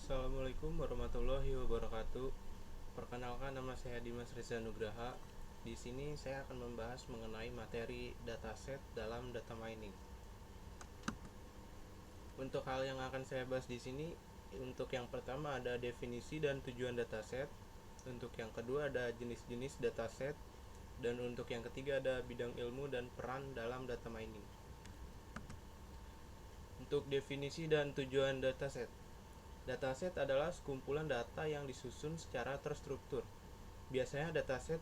Assalamualaikum warahmatullahi wabarakatuh. Perkenalkan, nama saya Dimas Reza Nugraha. Di sini saya akan membahas mengenai materi dataset dalam data mining. Untuk hal yang akan saya bahas di sini, untuk yang pertama ada definisi dan tujuan dataset. Untuk yang kedua ada jenis-jenis dataset, dan untuk yang ketiga ada bidang ilmu dan peran dalam data mining. Untuk definisi dan tujuan dataset. Dataset adalah sekumpulan data yang disusun secara terstruktur. Biasanya dataset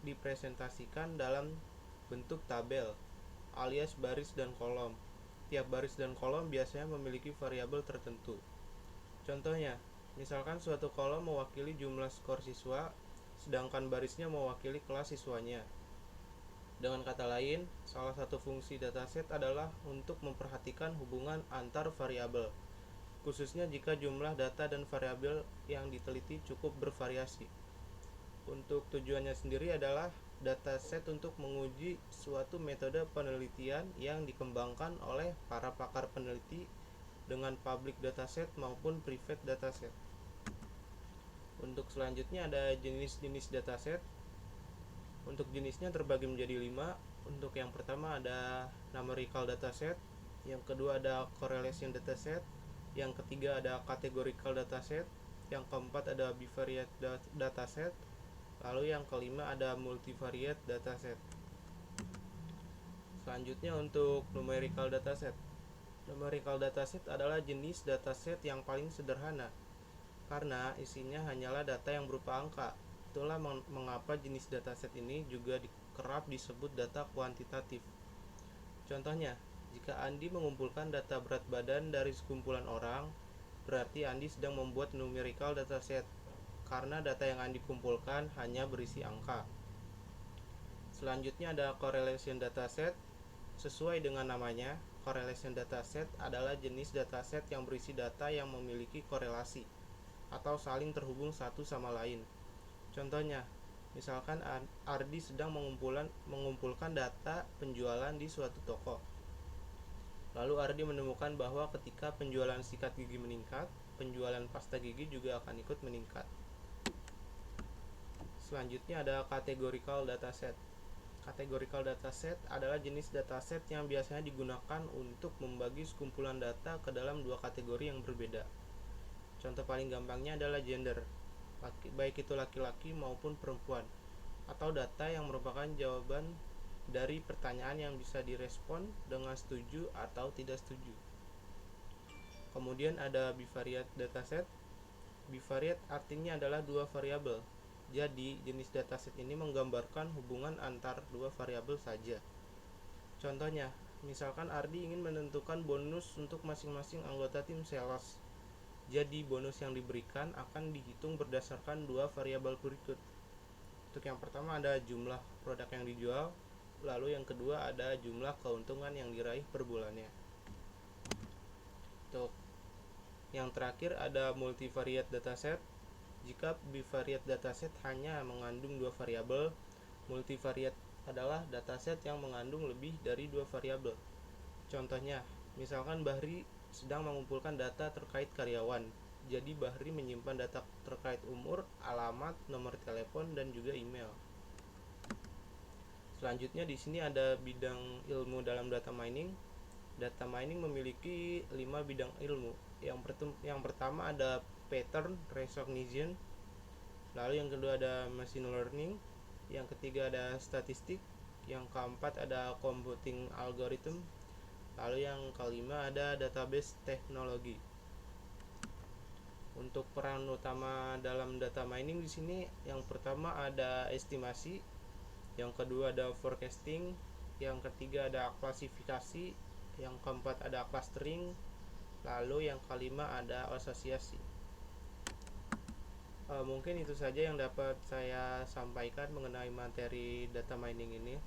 dipresentasikan dalam bentuk tabel, alias baris dan kolom. Tiap baris dan kolom biasanya memiliki variabel tertentu. Contohnya, misalkan suatu kolom mewakili jumlah skor siswa, sedangkan barisnya mewakili kelas siswanya. Dengan kata lain, salah satu fungsi dataset adalah untuk memperhatikan hubungan antar variabel, khususnya jika jumlah data dan variabel yang diteliti cukup bervariasi. Untuk tujuannya sendiri adalah dataset untuk menguji suatu metode penelitian yang dikembangkan oleh para pakar peneliti dengan public dataset maupun private dataset. Untuk selanjutnya ada jenis-jenis dataset. Untuk jenisnya terbagi menjadi 5. Untuk yang pertama ada numerical dataset, yang kedua ada correlation dataset, yang ketiga ada categorical dataset, yang keempat ada bivariate dataset, lalu yang kelima ada multivariate dataset. Selanjutnya untuk numerical dataset. Numerical dataset adalah jenis dataset yang paling sederhana karena isinya hanyalah data yang berupa angka. Itulah mengapa jenis dataset ini juga kerap disebut data kuantitatif. Contohnya, jika Andi mengumpulkan data berat badan dari sekumpulan orang, berarti Andi sedang membuat numerical dataset karena data yang Andi kumpulkan hanya berisi angka. Selanjutnya ada correlation dataset. Sesuai dengan namanya, correlation dataset adalah jenis dataset yang berisi data yang memiliki korelasi atau saling terhubung satu sama lain. Contohnya, misalkan Ardi sedang mengumpulkan data penjualan di suatu toko. Lalu Ardi menemukan bahwa ketika penjualan sikat gigi meningkat, penjualan pasta gigi juga akan ikut meningkat. Selanjutnya ada categorical dataset. Categorical dataset adalah jenis dataset yang biasanya digunakan untuk membagi sekumpulan data ke dalam dua kategori yang berbeda. Contoh paling gampangnya adalah gender, baik itu laki-laki maupun perempuan, atau data yang merupakan jawaban dari pertanyaan yang bisa direspon dengan setuju atau tidak setuju. Kemudian ada bivariate dataset. Bivariate artinya adalah dua variabel. Jadi, jenis dataset ini menggambarkan hubungan antar dua variabel saja. Contohnya, misalkan Ardi ingin menentukan bonus untuk masing-masing anggota tim sales. Jadi, bonus yang diberikan akan dihitung berdasarkan dua variabel berikut. Untuk yang pertama ada jumlah produk yang dijual, lalu yang kedua ada jumlah keuntungan yang diraih per bulannya. Untuk yang terakhir ada multivariate dataset. Jika bivariate dataset hanya mengandung dua variabel, multivariate adalah dataset yang mengandung lebih dari dua variabel. Contohnya, misalkan Bahri sedang mengumpulkan data terkait karyawan. Jadi Bahri menyimpan data terkait umur, alamat, nomor telepon, dan juga email. Selanjutnya di sini ada bidang ilmu dalam data mining. Data mining memiliki 5 bidang ilmu. Yang pertama ada pattern recognition, lalu yang kedua ada machine learning, yang ketiga ada statistik, yang keempat ada computing algorithm, lalu yang kelima ada database teknologi. Untuk peran utama dalam data mining di sini, yang pertama ada estimasi, yang kedua ada forecasting, yang ketiga ada klasifikasi, yang keempat ada clustering, lalu yang kelima ada asosiasi. Mungkin itu saja yang dapat saya sampaikan mengenai materi data mining ini,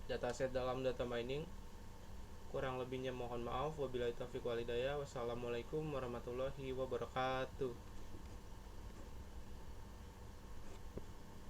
dataset dalam data mining. Kurang lebihnya mohon maaf. Wabillahi taufiq wal hidayah. Wassalamualaikum warahmatullahi wabarakatuh.